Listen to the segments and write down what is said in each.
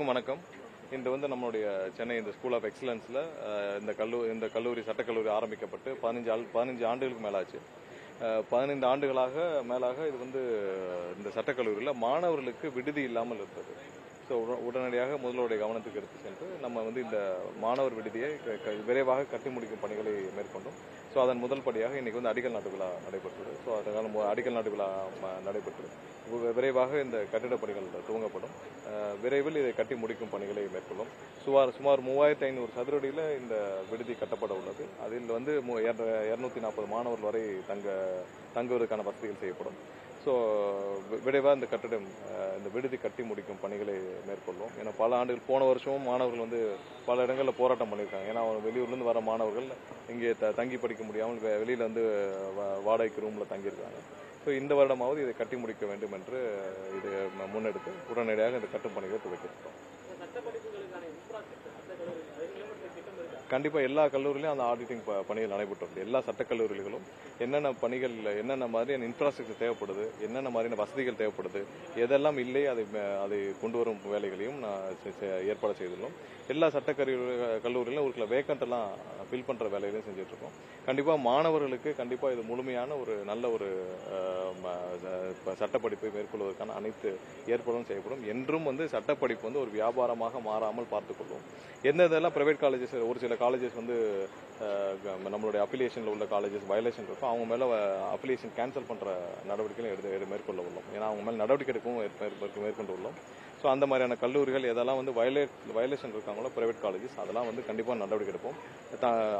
வணக்கம். இன்று நம்மளுடைய சென்னை இந்த ஸ்கூல் ஆஃப் எக்ஸலன்ஸ்ல இந்த கல்லூரி சட்டக்கல்லூரி ஆரம்பிக்கப்பட்டு 15 ஆண்டுகளுக்கு மேலாச்சு. 15 ஆண்டுகளாக மேலாக இது இந்த சட்டக்கல்லூரியில் மாணவர்களுக்கு விடுதி இல்லாமல் இருந்தது. ஸோ உடனடியாக முதல்வருடைய கவனத்துக்கு எடுத்து சென்று நம்ம இந்த மாணவர் விடுதியை விரைவாக கட்டி முடிக்கும் பணிகளை மேற்கொண்டோம். ஸோ அதன் முதல் படியாக இன்னைக்கு அடிக்கல் நாட்டு விழா நடைபெற்றது. ஸோ அதனால் அடிக்கல் நாட்டு விழா நடைபெற்று விரைவாக இந்த கட்டிடப் பணிகள் துவங்கப்படும். விரைவில் இதை கட்டி முடிக்கும் பணிகளை மேற்கொள்ளும். சுமார் 3500 சதுரடியில் இந்த விடுதி கட்டப்பட உள்ளது. அதில் 240 மாணவர்கள் வரை தங்குவதற்கான வசதிகள் செய்யப்படும். ஸோ விரைவாக இந்த விடுதி கட்டி முடிக்கும் பணிகளை மேற்கொள்ளும். ஏன்னா பல ஆண்டுகள் போன வருஷமும் மாணவர்கள் பல இடங்களில் போராட்டம் பண்ணியிருக்காங்க. ஏன்னா வெளியூர்லேருந்து வர மாணவர்கள் இங்கே தங்கி படிக்க முடியாமல் வெளியில் வாடகைக்கு ரூமில் தங்கியிருக்காங்க. ஸோ இந்த வருடமாவது இதை கட்டி முடிக்க வேண்டும் என்று இது முன்னெடுத்து உடனடியாக இந்த கட்டும் பணிகளை துவக்கியிருக்கோம். கண்டிப்பா எல்லா கல்லூரியிலும் அந்த ஆடிட்டிங் பணிகள் நடைபெற்றது. எல்லா சட்டக்கல்லூரிகளும் என்னென்ன பணிகள், என்னென்ன மாதிரியான இன்ஃப்ராஸ்ட்ரக்சர் தேவைப்படுது, என்னென்ன மாதிரியான வசதிகள் தேவைப்படுது, எதெல்லாம் இல்லை அதை கொண்டு வரும் வேலைகளையும் ஏற்பாடு செய்துள்ளோம். எல்லா கல்லூரியிலும் ஒரு சில வேக்கண்ட் எல்லாம் ஃபில் பண்ற வேலைகளையும் செஞ்சுட்டு இருக்கோம். கண்டிப்பா மாணவர்களுக்கு கண்டிப்பா இது முழுமையான ஒரு நல்ல ஒரு சட்டப்படிப்பை மேற்கொள்வதற்கான அனைத்து ஏற்பாடும் செய்யப்படும். என்றும் சட்டப்படிப்பு ஒரு வியாபாரமாக மாறாமல் பார்த்துக்கொள்வோம். எந்தெல்லாம் பிரைவேட் காலேஜஸ், ஒரு சில காலேஜஸ் நம்மளுடைய அஃபிலியேஷன்ல உள்ள காலேஜஸ் வயலேஷன் இருக்கும், அவங்க மேல அஃபிலியேஷன் கேன்சல் பண்ற நடவடிக்கைகளை மேற்கொள்ள உள்ளோம். ஏன்னா அவங்க மேல நடவடிக்கை எடுக்கவும் மேற்கொண்டு உள்ளோம். ஸோ அந்த மாதிரியான கல்லூரிகள் எதெல்லாம் வயலேஷன் இருக்காங்களோ பிரைவேட் காலேஜஸ், அதெல்லாம் கண்டிப்பாக நடவடிக்கை எடுப்போம்.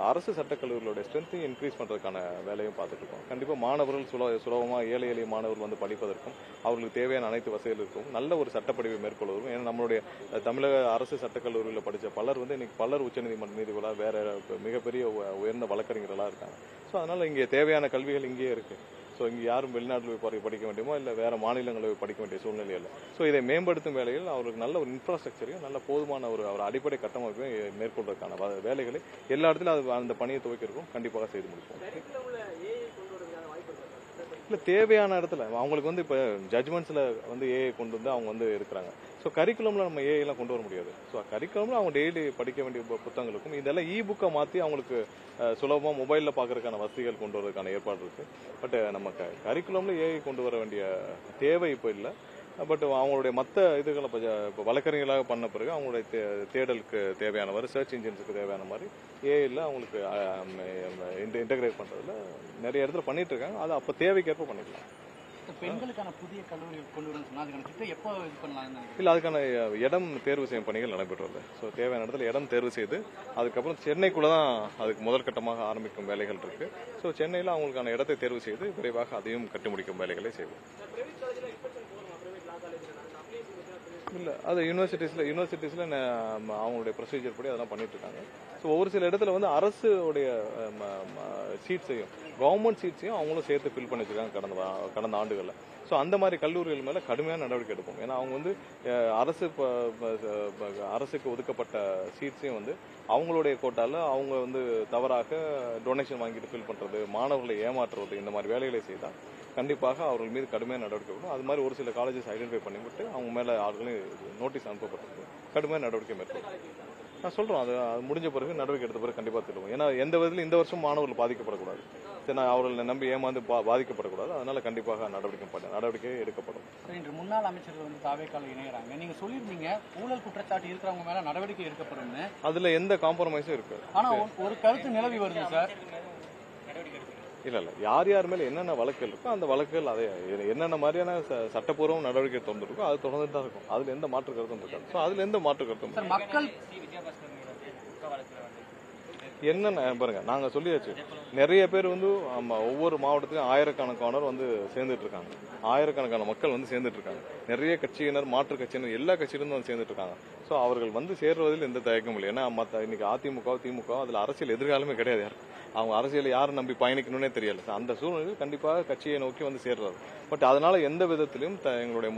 அரசு சட்டக்கல்லூரிகளுடைய ஸ்ட்ரென்த்தை இன்க்ரீஸ் பண்றதுக்கான வேலையும் பார்த்துட்டு இருக்கோம். கண்டிப்பாக மாணவர்கள் சுலபமாக ஏழை எளிய மாணவர்கள் படிப்பதற்கும் அவர்களுக்கு தேவையான அனைத்து வசதிகள் இருக்கும் நல்ல ஒரு சட்டப்படிப்பை மேற்கொள்வதும். ஏன்னா நம்மளுடைய தமிழக அரசு சட்டக்கல்லூரியில் படித்த பலர் இன்னைக்கு பலர் உச்சநீதிமன்ற நீதிபதிகளாக வேற மிகப்பெரிய உயர்ந்த வழக்கறிஞர்களாக இருக்காங்க. ஸோ அதனால இங்கே தேவையான கல்விகள் இங்கேயே இருக்கு. ஸோ இங்கே யாரும் வெளிநாட்டில் போய் படிக்க வேண்டியமோ இல்லை வேற மாநிலங்களில் போய் படிக்க வேண்டிய சூழ்நிலை இல்லை. ஸோ இதை மேம்படுத்தும் வேலையில் அவருக்கு நல்ல ஒரு இன்ஃப்ராஸ்ட்ரக்சரையும் நல்ல போதுமான ஒரு அடிப்படை கட்டமைப்பையும் மேற்கொள்வதற்கான வேலைகளை எல்லா இடத்துலையும் அந்த பணியை துவக்கிருக்கும் கண்டிப்பாக செய்து முடிப்போம். இல்லை தேவையான இடத்துல அவங்களுக்கு இப்போ ஜட்மெண்ட்ஸில் ஏஐ கொண்டு அவங்க இருக்கிறாங்க. ஸோ கரிக்குலம்ல நம்ம ஏஐலாம் கொண்டு வர முடியாது. ஸோ கரிக்குலம்ல அவங்க டெய்லி படிக்க வேண்டிய புத்தகங்களுக்கும் இதெல்லாம் புக்கை மாற்றி அவங்களுக்கு சுலபமாக மொபைலில் பார்க்கறதுக்கான வசதிகள் கொண்டு வரதுக்கான ஏற்பாடு இருக்கு. பட் நம்ம கரிக்குலம்ல ஏஐ கொண்டு வர வேண்டிய தேவை இப்போ இல்லை. பட் அவங்களுடைய மற்ற இதுகளை இப்போ வழக்கறிஞர்களாக பண்ண பிறகு அவங்களுடைய தேடலுக்கு தேவையான மாதிரி சர்ச் இன்ஜின்ஸுக்கு தேவையான மாதிரி ஏஐல அவங்களுக்கு இன்டகிரேட் பண்றதுல நிறைய இடத்துல பண்ணிட்டு இருக்காங்க. அது அப்போ தேவைக்கேற்ப பண்ணிக்கலாம். பெண்களுக்கான புதிய கல்லூரி கொண்டு வரணும் எப்போ இது பண்ணலாம்? இல்லை, அதுக்கான இடம் தேர்வு செய்யும் பணிகள் நடைபெற்றுள்ளது. ஸோ தேவையான இடத்துல இடம் தேர்வு செய்து அதுக்கப்புறம் சென்னைக்குள்ள தான் அதுக்கு முதல் கட்டமாக ஆரம்பிக்கும் வேலைகள் இருக்கு. ஸோ சென்னையில் அவங்களுக்கான இடத்தை தேர்வு செய்து விரைவாக அதையும் கட்டி முடிக்கும் வேலைகளை செய்வோம். இல்லை, அது யூனிவர்சிட்டிஸ்ல அவங்களுடைய ப்ரொசீஜர் படி அதெல்லாம் பண்ணிட்டு இருக்காங்க. ஸோ ஒரு சில இடத்துல அரசுடைய சீட்ஸையும் கவர்மெண்ட் சீட்ஸையும் அவங்களும் சேர்த்து ஃபில் பண்ணி வச்சிருக்காங்க கடந்த ஆண்டுகளில். ஸோ அந்த மாதிரி கல்லூரிகள் மேல கடுமையான நடவடிக்கை எடுப்போம். ஏன்னா அவங்க அரசுக்கு ஒதுக்கப்பட்ட சீட்ஸையும் அவங்களுடைய கோட்டால அவங்க தவறாக டொனேஷன் வாங்கிட்டு ஃபில் பண்றது, மாணவர்களை ஏமாற்றுறது, இந்த மாதிரி வேலைகளை செய்தால் கண்டிப்பாக அவர்கள் மீது கடுமையான நடவடிக்கை எடுக்கும். அது மாதிரி ஒரு சில காலேஜஸ் ஐடென்டிஃபை பண்ணிவிட்டு அவங்க மேல ஆட்களையும் நோட்டீஸ் அனுப்பப்பட்டிருக்கு. கடுமையான நடவடிக்கை மேற்கொள்ளும். நான் சொல்றோம், அது முடிஞ்ச பிறகு நடவடிக்கை எடுத்த பிறகு கண்டிப்பா திரும்பும். ஏன்னா எந்த விதத்திலும் இந்த வருஷம் மாணவர்கள் பாதிக்கப்படக்கூடாது. அவர்களை நம்பி ஏமாந்து பாதிக்கப்படக்கூடாது. அதனால கண்டிப்பாக நடவடிக்கை எடுக்கப்படும். இன்று முன்னாள் அமைச்சர்கள் தாவேக்கால இணையறாங்க. நீங்க சொல்லியிருந்தீங்க ஊழல் குற்றச்சாட்டு இருக்கிறவங்க மேல நடவடிக்கை எடுக்கப்படும். அதுல எந்த காம்ப்ரமைஸும் இருக்கு. ஆனா ஒரு கருத்து நிலவி வருது சார். இல்ல யார் மேல என்னென்ன வழக்குகள் இருக்கோ அந்த வழக்குகள் அதை என்னென்ன மாதிரியான சட்டப்பூர்வ நடவடிக்கை தொடர்ந்து இருக்கோ அது தொடர்ந்து தான் இருக்கும். அதுல எந்த மாற்று கருத்தும் இருக்காது. ஸோ அதுல எந்த மாற்று கருத்தும் மக்கள் என்னென்ன பாருங்க, நாங்க சொல்லியாச்சு. நிறைய பேர் ஒவ்வொரு மாவட்டத்திலும் ஆயிரக்கணக்கானோர் சேர்ந்துட்டு இருக்காங்க. ஆயிரக்கணக்கான மக்கள் சேர்ந்துட்டு இருக்காங்க. நிறைய கட்சியினர், மாற்று கட்சியினர், எல்லா கட்சியிலும் சேர்ந்துட்டு இருக்காங்க. ஸோ அவர்கள் சேர்வதில் எந்த தயக்கமும் இல்லை. ஏன்னா இன்னைக்கு அதிமுக, திமுக அதுல அரசியல் எதிர்காலமே கிடையாது. அவங்க அரசியல் யாரை நம்பி பயணிக்கணும்னே தெரியல. அந்த சூழ்நிலையில் கண்டிப்பாக கட்சியை நோக்கி சேர்றாரு. பட் அதனால எந்த விதத்திலையும் எங்களுடைய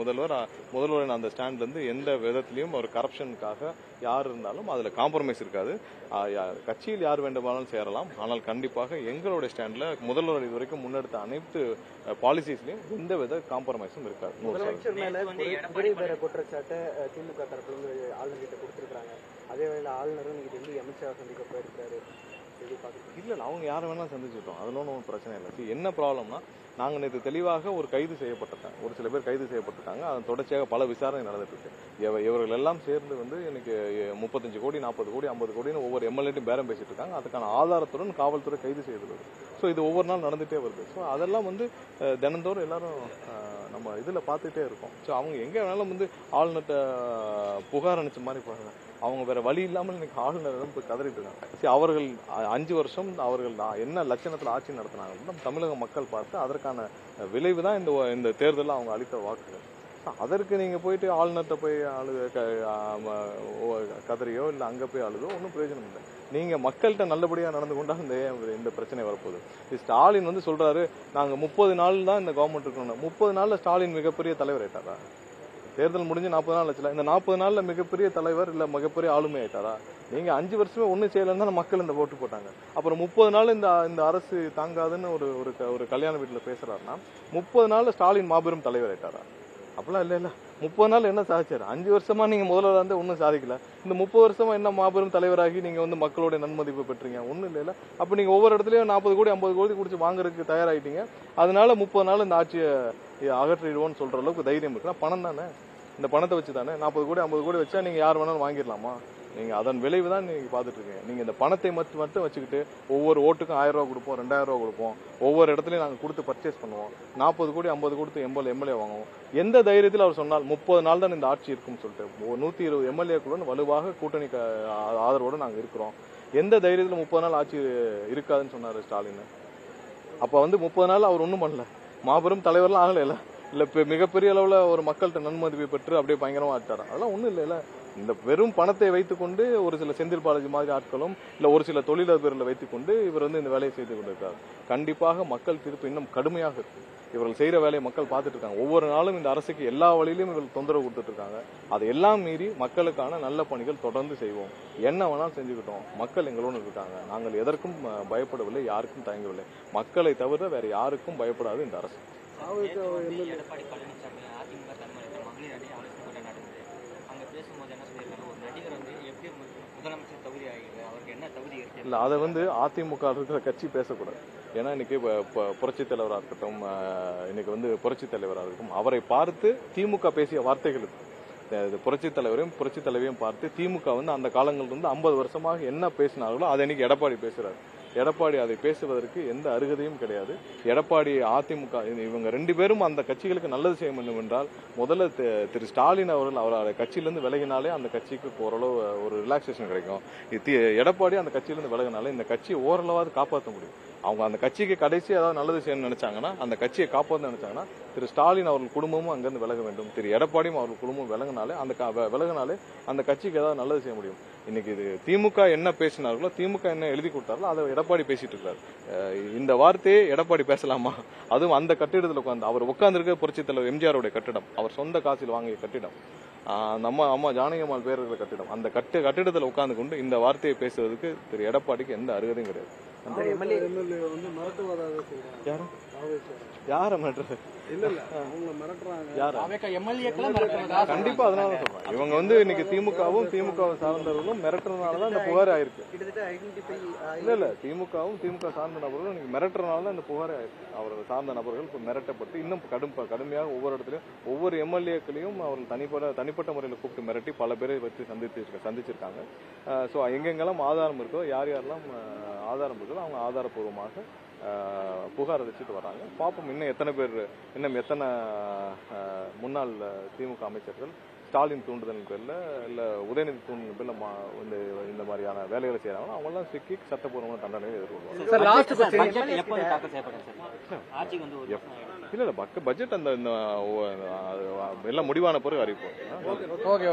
முதல்வரின் அந்த ஸ்டாண்ட்ல இருந்து எந்த விதத்திலையும் ஒரு கரப்ஷனுக்காக யார் இருந்தாலும் அதுல காம்ப்ரமைஸ் இருக்காது. கட்சியில் யார் யார் வேண்டுமானாலும் சேரலாம். ஆனால் கண்டிப்பாக எங்களுடைய ஸ்டாண்ட்ல முதல்வர் இதுவரைக்கும் முன்னெடுத்த அனைத்து பாலிசிஸ்லயும் எந்தவித காம்ப்ரமைஸும் இருக்காது. முதலமைச்சர் மேல குறை பெற குற்றச்சாட்டை திமுக தரப்புல இருந்து ஆளுநர் கிட்ட கொடுத்திருக்காங்க. அதே வேளையில ஆளுநரும் இன்னைக்கு டெல்லி அமித்ஷா சந்திக்க போயிருக்காரு. இல்ல அவங்க யாரை வேணாலும் சந்திச்சுட்டோம், அதுல ஒன்றும் பிரச்சனை இல்லை. என்ன ப்ராப்ளம்னா, நாங்கள் நேற்று தெளிவாக ஒரு கைது செய்யப்பட்டிருக்காங்க, ஒரு சில பேர் கைது செய்யப்பட்டிருக்காங்க. அதன் தொடர்ச்சியாக பல விசாரணை நடந்துட்டு இருக்கு. இவர்கள் எல்லாம் சேர்ந்து வந்து இன்னைக்கு 35 கோடி 40 கோடி 50 கோடின்னு ஒவ்வொரு எம்எல்ஏட்டும் பேரம் பேசிட்டு இருக்காங்க. அதுக்கான ஆதாரத்துடன் காவல்துறை கைது செய்துள்ளது. ஸோ இது ஒவ்வொரு நாள் நடந்துட்டே வருது. ஸோ அதெல்லாம் வந்து தினந்தோறும் எல்லாரும் நம்ம இதுல பார்த்துட்டே இருக்கோம். ஸோ அவங்க எங்க வேணாலும் வந்து ஆளுநர்கிட்ட புகார் அனுப்பிச்ச மாதிரி பாருங்க, அவங்க வேற வழி இல்லாமல் இன்னைக்கு ஆளுநரிடம் போய் கதறிட்டு இருக்காங்க. சரி, அவர்கள் 5 வருஷம் அவர்கள் என்ன லட்சணத்தில் ஆட்சி நடத்தினாங்க தமிழக மக்கள் பார்த்து அதற்கான விளைவு தான் இந்த தேர்தலில் அவங்க அளித்த வாக்குகள். அதற்கு நீங்க போயிட்டு ஆளுநர்கிட்ட போய் கதறியோ இல்லை அங்க போய் அழுதோ ஒன்றும் பிரயோஜனம் இல்லை. நீங்க மக்கள்கிட்ட நல்லபடியா நடந்து கொண்டா இந்த பிரச்சனை வரப்போகுது. ஸ்டாலின் வந்து சொல்றாரு, நாங்க 30 நாள் தான் இந்த கவர்மெண்ட் இருக்கணும். 30 நாள்ல ஸ்டாலின் மிகப்பெரிய தலைவர் ஆயிட்டாரா? தேர்தல் முடிஞ்சு 40 நாள் ஆச்சுல. இந்த 40 நாள்ல மிகப்பெரிய தலைவர் இல்ல மிகப்பெரிய ஆளுமை ஆயிட்டாரா? நீங்க 5 வருஷமே ஒன்னும் செய்யலன்னு மக்கள் இந்த ஓட்டு போட்டாங்க. அப்புறம் 30 நாள் இந்த அரசு தாங்காதுன்னு ஒரு கல்யாண வீட்டுல பேசுறாருன்னா 30 நாள்ல ஸ்டாலின் மாபெரும் தலைவர் ஆயிட்டாரா? அப்படிலாம் இல்ல. 30 நாள் என்ன சாதிச்சாரு? 5 வருஷமா நீங்க முதல்வர் வந்து ஒன்னும் சாதிக்கல. இந்த 30 வருஷமா என்ன மாபெரும் தலைவராகி நீங்க வந்து மக்களுடைய நன்மதிப்பு பெற்றீங்க? ஒண்ணும் இல்ல. அப்ப நீங்க ஒவ்வொரு இடத்துலயும் 40 கோடி 50 கோடி குடிச்சு வாங்குறதுக்கு தயாராயிட்டீங்க. அதனால 30 நாள் இந்த ஆட்சியை அகற்றிடுவோம்னு சொல்ற அளவுக்கு தைரியம் இருக்குன்னா பணம் தானே. இந்த பணத்தை வச்சு தானே 40 கோடி 50 கோடி வச்சா நீங்க யார் வேணாலும் வாங்கிடலாமா? நீங்க அதன் விளைவு தான் நீங்க பாத்துட்டு இருக்கீங்க. நீங்க இந்த பணத்தை மட்டும் வச்சுக்கிட்டு ஒவ்வொரு ஓட்டுக்கும் 1000 ரூபாய் கொடுப்போம், 2000 ரூபாய் கொடுப்போம், ஒவ்வொரு இடத்துலயும் நாங்க கொடுத்து பர்ச்சேஸ் பண்ணுவோம், 40 கோடி 50 கொடுத்து எம்எல்ஏ வாங்குவோம். எந்த தைரியத்தில் அவர் சொன்னால் 30 நாள் தான் இந்த ஆட்சி இருக்கும்னு சொல்லிட்டு 120 எம்எல்ஏக்களுடன் வலுவாக கூட்டணி ஆதரவோடு நாங்க இருக்கிறோம். எந்த தைரியத்தில் 30 நாள் ஆட்சி இருக்காதுன்னு சொன்னாரு ஸ்டாலின்? அப்ப வந்து 30 நாள் அவர் ஒண்ணும் பண்ணல, மாபெரும் தலைவர்லாம் ஆகல இல்ல மிகப்பெரிய அளவுல ஒரு மக்கள்கிட்ட நன்மதிப்பை பெற்று அப்படியே பயங்கரமா ஆட்டாரு. அதெல்லாம் ஒண்ணும் இல்ல. இந்த வெறும் பணத்தை வைத்துக்கொண்டு ஒரு சில செந்தில் பாலாஜி மாதிரி ஆட்களும் இல்ல ஒரு சில தொழிலதிபர்களை வைத்துக்கொண்டு இவர் வந்து இந்த வேலையை செய்து கொண்டிருக்காரு. கண்டிப்பாக மக்கள் தீர்ப்பு இன்னும் கடுமையாக இருக்கு. இவர்கள் செய்யற வேலையை மக்கள் பார்த்துட்டு இருக்காங்க. ஒவ்வொரு நாளும் இந்த அரசுக்கு எல்லா வழியிலும் இவர்கள் தொந்தரவு கொடுத்துட்டு இருக்காங்க. அதை எல்லாம் மீறி மக்களுக்கான நல்ல பணிகள் தொடர்ந்து செய்வோம். என்ன வேணாலும் செஞ்சுக்கிட்டோம். மக்கள் எங்களோடு இருக்காங்க. நாங்கள் எதற்கும் பயப்படவில்லை, யாருக்கும் தயங்கவில்லை. மக்களை தவிர வேற யாருக்கும் பயப்படாது இந்த அரசு. எடப்பாடி பழனிசாமி அதிமுக தலைமையில் மகளிர் அணி ஆலோசனை கூட்டம் நடந்தது. அங்க பேசும்போது என்ன சொல்லியிருக்காங்க, ஒரு நடிகர் வந்து எப்படி முதலமைச்சர் தகுதி ஆகிறது, அவருக்கு என்ன தகுதி இருக்கு? இல்ல, அதை வந்து அதிமுக இருக்கிற கட்சி பேசக்கூடாது. ஏன்னா இன்னைக்கு புரட்சித் தலைவராக இருக்கட்டும், இன்னைக்கு வந்து புரட்சித் தலைவராக இருக்கும், அவரை பார்த்து திமுக பேசிய வார்த்தைகள் இருக்கு. புரட்சித் தலைவரையும் புரட்சித் தலைவியும் பார்த்து திமுக வந்து அந்த காலங்களில் இருந்து 50 வருஷமாக என்ன பேசினார்களோ அதை இன்னைக்கு எடப்பாடி பேசுறாரு. எடப்பாடி அதை பேசுவதற்கு எந்த அருகதையும் கிடையாது. எடப்பாடி அதிமுக இவங்க 2 பேரும் அந்த கட்சிகளுக்கு நல்லது செய்ய வேண்டும் என்றால் முதல்ல திரு ஸ்டாலின் அவருடைய கட்சியிலிருந்து விலகினாலே அந்த கட்சிக்கு ஓரளவு ஒரு ரிலாக்ஸேஷன் கிடைக்கும். எடப்பாடி அந்த கட்சியிலிருந்து விலகினாலே இந்த கட்சியை ஓரளவாவது காப்பாற்ற முடியும். அவங்க அந்த கட்சிக்கு கடைசி ஏதாவது நல்லது செய்யணும்னு நினைச்சாங்கன்னா, அந்த கட்சியை காப்பாற்ற நினைச்சாங்கன்னா திரு ஸ்டாலின் அவர்கள் குடும்பமும் அங்கிருந்து விலக வேண்டும். திரு எடப்பாடியும் அவர்கள் குடும்பம் விலகினாலே அந்த கட்சிக்கு ஏதாவது நல்லது செய்ய முடியும். இன்னைக்கு இது திமுக என்ன பேசினார்களோ, திமுக என்ன எழுதி கொடுத்தார்களோ அதை எடப்பாடி பேசிட்டு இருக்காரு. இந்த வார்த்தையை எடப்பாடி பேசலாமா? அதுவும் அந்த கட்டிடத்தில் உட்கார்ந்து அவர் உட்கார்ந்துருக்க புரட்சித் தலைவர் எம்ஜிஆருடைய கட்டிடம், அவர் சொந்த காசில் வாங்கிய கட்டிடம், நம்ம அம்மா ஜானகியம்மாள் பேர் இருக்கிற கட்டிடம், அந்த கட்டிடத்தில் உட்கார்ந்து கொண்டு இந்த வார்த்தையை பேசுவதற்கு திரு எடப்பாடிக்கு எந்த அருகதையும் கிடையாது. யார மிரட்டுறது? கண்டிப்பா அதனால சொல்றேன். இவங்க வந்து இன்னைக்கு திமுக சார்ந்தவர்களும் மிரட்டுறதுனாலதான் இந்த புகார் ஆயிருக்கு. இல்ல திமுகவும் திமுக சார்ந்த நபர்களும் இன்னைக்கு மிரட்டுறதுனாலதான் இந்த புகார் ஆயிருக்கு. அவர்கள் சார்ந்த நபர்கள் இப்ப மிரட்டப்பட்டு இன்னும் கடுமையாக ஒவ்வொரு இடத்துலயும் ஒவ்வொரு எம்எல்ஏக்களையும் அவர்கள் தனிப்பட்ட முறையில் கூப்பிட்டு மிரட்டி பல பேரை வச்சு சந்திச்சிருக்காங்க. சோ எங்கெங்கெல்லாம் ஆதாரம் இருக்கோ, யாரெல்லாம் ஆதாரம் இருக்கோ அவங்க ஆதாரப்பூர்வமாக புகார் அளிச்சுட்டு வராங்க. பாப்போம் இன்னும் எத்தனை முன்னாள் திமுக அமைச்சர்கள் ஸ்டாலின் தூண்டுதல் பேர்ல இல்ல உதயநிதி தூண்டுதல் பேர்ல இந்த மாதிரியான வேலைகளை செய்யறாங்க. அவங்க எல்லாம் சிக்கி சட்டப்பூர்வமான தண்டனை எதிர்கொள்வாங்க. இல்ல பட்ஜெட் அந்த எல்லாம் முடிவான பிறகு அறிவிப்போம்.